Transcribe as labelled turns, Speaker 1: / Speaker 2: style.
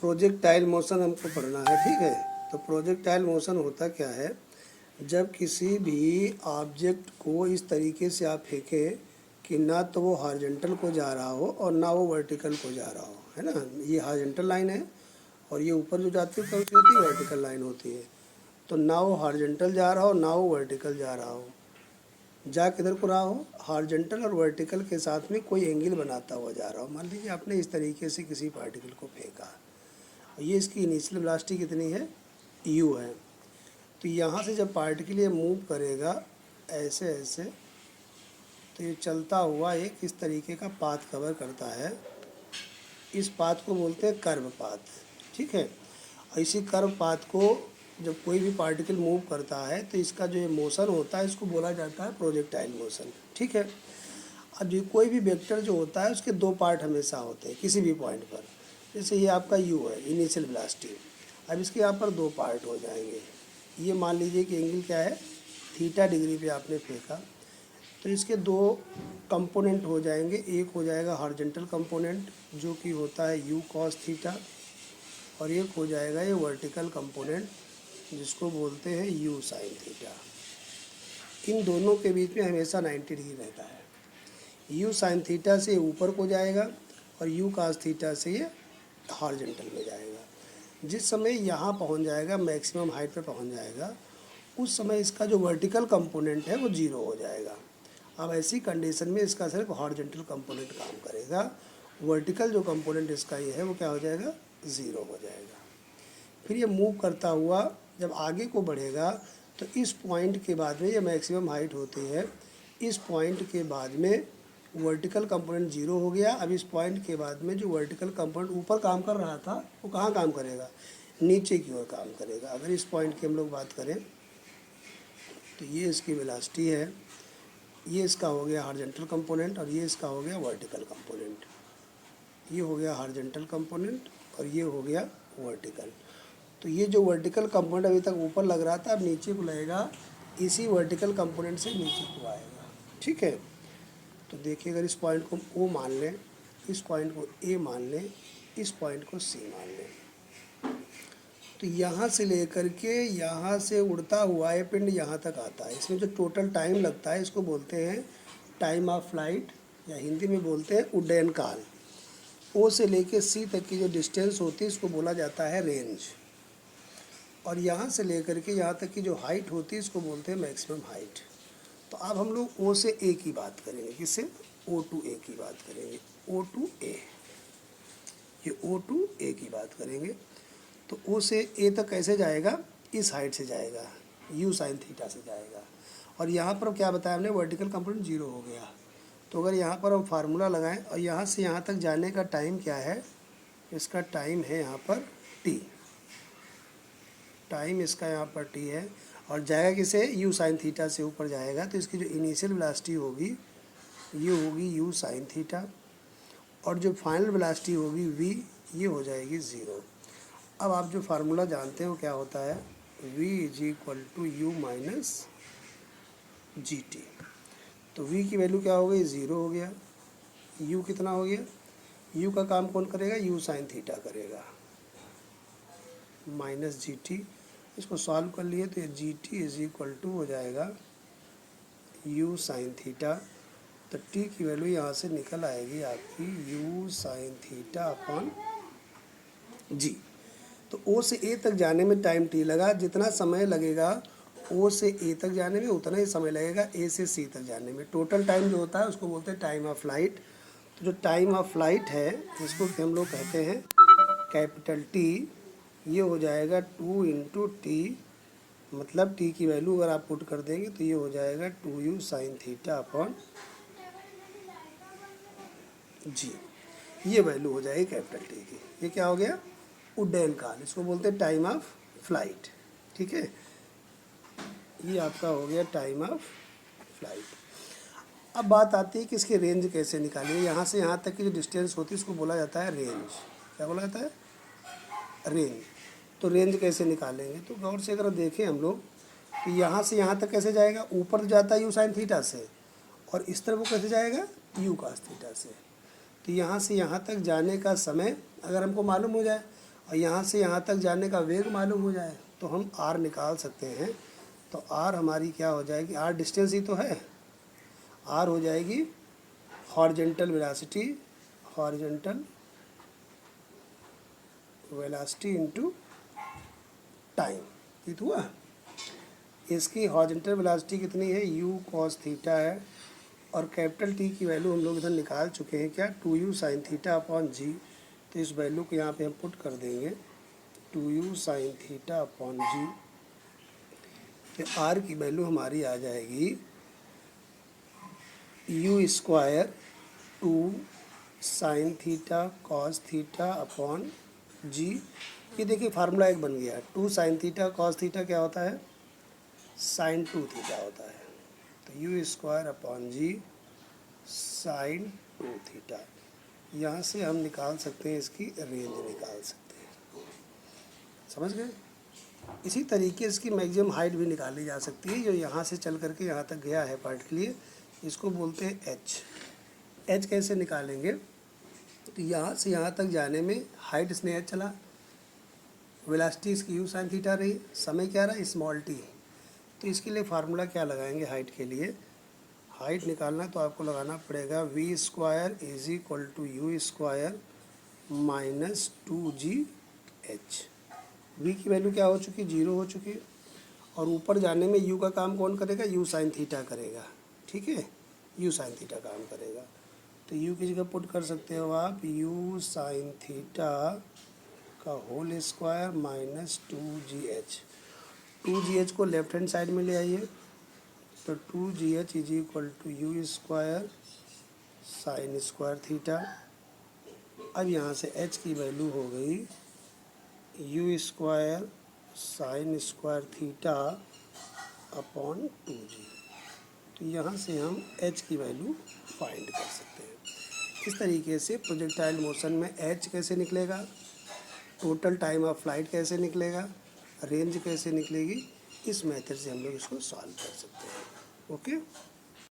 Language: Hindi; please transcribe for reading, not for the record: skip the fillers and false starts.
Speaker 1: प्रोजेक्टाइल मोशन हमको पढ़ना है, ठीक है। तो प्रोजेक्टाइल मोशन होता क्या है, जब किसी भी ऑब्जेक्ट को इस तरीके से आप फेंकें कि ना तो वो हॉरिजॉन्टल को जा रहा हो और ना वो वर्टिकल को जा रहा हो, है ना। ये हॉरिजॉन्टल लाइन है और ये ऊपर जो जाती है कौन सी होती है, वर्टिकल लाइन होती है। तो ना वो हॉरिजॉन्टल जा रहा हो ना वो वर्टिकल जा रहा हो, जा किधर को रहा हो, हॉरिजॉन्टल और वर्टिकल के साथ में कोई एंगल बनाता हुआ जा रहा हो। मान लीजिए आपने इस तरीके से किसी पार्टिकल को फेंका, ये इसकी इनिशियल वेलोसिटी कितनी है, u है। तो यहाँ से जब पार्टिकल ये मूव करेगा ऐसे ऐसे, तो ये चलता हुआ एक इस तरीके का पाथ कवर करता है। इस पाथ को बोलते हैं कर्व पाथ, ठीक है। और इसी कर्व पाथ को जब कोई भी पार्टिकल मूव करता है तो इसका जो ये मोशन होता है इसको बोला जाता है प्रोजेक्टाइल मोशन, ठीक है। अब जो कोई भी वेक्टर जो होता है उसके दो पार्ट हमेशा होते हैं किसी भी पॉइंट पर। जैसे ये आपका u है, इनिशियल वेलोसिटी। अब इसके यहाँ पर दो पार्ट हो जाएंगे। ये मान लीजिए कि एंगल क्या है, थीटा डिग्री पे आपने फेंका, तो इसके दो कंपोनेंट हो जाएंगे। एक हो जाएगा हॉरिजॉन्टल कंपोनेंट जो कि होता है u cos थीटा, और एक हो जाएगा ये वर्टिकल कंपोनेंट जिसको बोलते हैं u sin थीटा। इन दोनों के बीच में हमेशा 90 डिग्री रहता है। u sin थीटा से ऊपर को जाएगा और u cos थीटा से ये हॉरिजॉन्टल में जाएगा। जिस समय यहाँ पहुँच जाएगा, मैक्सिमम हाइट पे पहुँच जाएगा, उस समय इसका जो वर्टिकल कंपोनेंट है वो जीरो हो जाएगा। अब ऐसी कंडीशन में इसका सिर्फ हॉरिजॉन्टल कंपोनेंट काम करेगा, वर्टिकल जो कंपोनेंट इसका ये है वो क्या हो जाएगा, ज़ीरो हो जाएगा। फिर ये मूव करता हुआ जब आगे को बढ़ेगा तो इस पॉइंट के बाद में ये मैक्सिमम हाइट होती है, इस पॉइंट के बाद में वर्टिकल कंपोनेंट जीरो हो गया। अब इस पॉइंट के बाद में जो वर्टिकल कंपोनेंट ऊपर काम कर रहा था वो कहाँ काम करेगा, नीचे की ओर काम करेगा। अगर इस पॉइंट की हम लोग बात करें तो ये इसकी वेलोसिटी है, ये इसका हो गया हॉरिजॉन्टल कंपोनेंट और ये इसका हो गया वर्टिकल कंपोनेंट। ये हो गया हॉरिजॉन्टल कंपोनेंट और ये हो गया वर्टिकल। तो ये जो वर्टिकल कंपोनेंट अभी तक ऊपर लग रहा था अब नीचे को लगेगा, इसी वर्टिकल कंपोनेंट से नीचे को आएगा, ठीक है। तो देखिए अगर इस पॉइंट को O मान लें, इस पॉइंट को A मान लें, इस पॉइंट को C मान लें, तो यहाँ से लेकर के यहाँ से उड़ता हुआ ये पिंड यहाँ तक आता है। इसमें जो टोटल टाइम लगता है इसको बोलते हैं टाइम ऑफ फ्लाइट, या हिंदी में बोलते हैं उड्डयन काल। O से लेके C तक की जो डिस्टेंस होती है इसको बोला जाता है रेंज, और यहाँ से लेकर के यहाँ तक की जो हाइट होती है इसको बोलते हैं मैक्सिमम हाइट। तो अब हम लोग O से A की बात करेंगे, किससे, O to A की बात करेंगे, O to A, ये O to A की बात करेंगे। तो O से A तक कैसे जाएगा, इस हाइट से जाएगा, u sin थीटा से जाएगा। और यहाँ पर क्या बताया हमने, वर्टिकल कंपोनेंट जीरो हो गया। तो अगर यहाँ पर हम फार्मूला लगाएं और यहाँ से यहाँ तक जाने का टाइम क्या है, इसका टाइम है यहाँ पर t, टाइम इसका यहाँ पर t है, और जाएगा किसे, u sin थीटा से ऊपर जाएगा। तो इसकी जो इनिशियल वेलोसिटी होगी ये होगी u sin थीटा, और जो फाइनल वेलोसिटी होगी v, ये हो जाएगी ज़ीरो। अब आप जो फार्मूला जानते हो क्या होता है, v = u - gt। तो v की वैल्यू क्या हो गई, ज़ीरो हो गया। u कितना हो गया, u का काम कौन करेगा, u sin थीटा करेगा, माइनस gt। इसको सॉल्व कर लिए तो ये gt = हो जाएगा u sin थीटा। तो t की वैल्यू यहाँ से निकल आएगी आपकी u sin theta upon g। तो O से A तक जाने में टाइम t लगा, जितना समय लगेगा O से A तक जाने में उतना ही समय लगेगा A से C तक जाने में। टोटल टाइम जो होता है उसको बोलते हैं टाइम ऑफ फ्लाइट। तो जो टाइम ऑफ फ्लाइट है इसको हम लोग कहते हैं कैपिटल T। ये हो जाएगा 2 × t, मतलब t की वैल्यू अगर आप पुट कर देंगे तो ये हो जाएगा 2u sin theta upon g। ये वैल्यू हो जाएगी कैपिटल T की। ये क्या हो गया, उड्डयन काल, इसको बोलते हैं टाइम ऑफ फ्लाइट, ठीक है। ये आपका हो गया टाइम ऑफ फ्लाइट। अब बात आती है कि इसकी रेंज कैसे निकालिए। यहाँ से यहाँ तक की जो डिस्टेंस होती है इसको बोला जाता है रेंज। क्या बोला जाता है, रेंज। तो रेंज कैसे निकालेंगे, तो गौर से अगर देखें हम लोग तो यहाँ से यहाँ तक कैसे जाएगा, ऊपर जाता है u sin थीटा से, और इस तरफ वो कैसे जाएगा, u cos थीटा से। तो यहाँ से यहाँ तक जाने का समय अगर हमको मालूम हो जाए और यहाँ से यहाँ तक जाने का वेग मालूम हो जाए तो हम r निकाल सकते हैं। तो r हमारी क्या हो जाएगी, r डिस्टेंस ही तो है, r हो जाएगी horizontal velocity, horizontal velocity into time. ये तो हुआ। इसकी हॉरिजेंटल वेलोसिटी कितनी है, u cos थीटा है, और कैपिटल T की वैल्यू हम लोग इधर निकाल चुके हैं क्या, 2u sin theta upon g। तो इस वैल्यू को यहाँ पे हम पुट कर देंगे 2u sin theta upon g। तो r की वैल्यू हमारी आ जाएगी u square 2 sin theta cos theta upon g। ये देखिए फार्मूला एक बन गया, 2 sin थीटा cos थीटा क्या होता है, sin 2 थीटा होता है। तो u स्क्वायर अपॉन जी sin 2 थीटा। यहाँ से हम निकाल सकते हैं, इसकी रेंज निकाल सकते हैं। समझ गए। इसी तरीके इसकी मैक्सिमम हाइट भी निकाली जा सकती है, जो यहाँ से चल करके यहाँ तक गया है पार्ट के लिए, इसको बोलते हैं h। h कैसे निकालेंगे, तो यहाँ से यहाँ तक जाने में हाइट इसने h चला, वेलोसिटी इसकी u sin थीटा रही, समय क्या रहा स्मॉल t। तो इसके लिए फार्मूला क्या लगाएंगे हाइट के लिए, हाइट निकालना तो आपको लगाना पड़ेगा v square is equal to u square minus 2gh। v की वैल्यू क्या हो चुकी, 0 हो चुकी, और ऊपर जाने में u का काम कौन करेगा, u sin थीटा करेगा। ठीक है, u sin थीटा काम करेगा। तो u की जगह पुट कर सकते हो आप u sin थीटा का whole square minus 2gh। 2gh को लेफ्ट हैंड साइड में ले आइए, तो 2gh is equal to u square sine square theta. अब यहाँ से h की वैल्यू हो गई u square sine square theta upon 2g। तो यहाँ से हम h की वैल्यू फाइंड कर सकते हैं। इस तरीके से प्रोजेक्टाइल मोशन में h कैसे निकलेगा, टोटल टाइम ऑफ फ्लाइट कैसे निकलेगा, रेंज कैसे निकलेगी, इस मेथड से हम लोग इसको सॉल्व कर सकते हैं। ओके।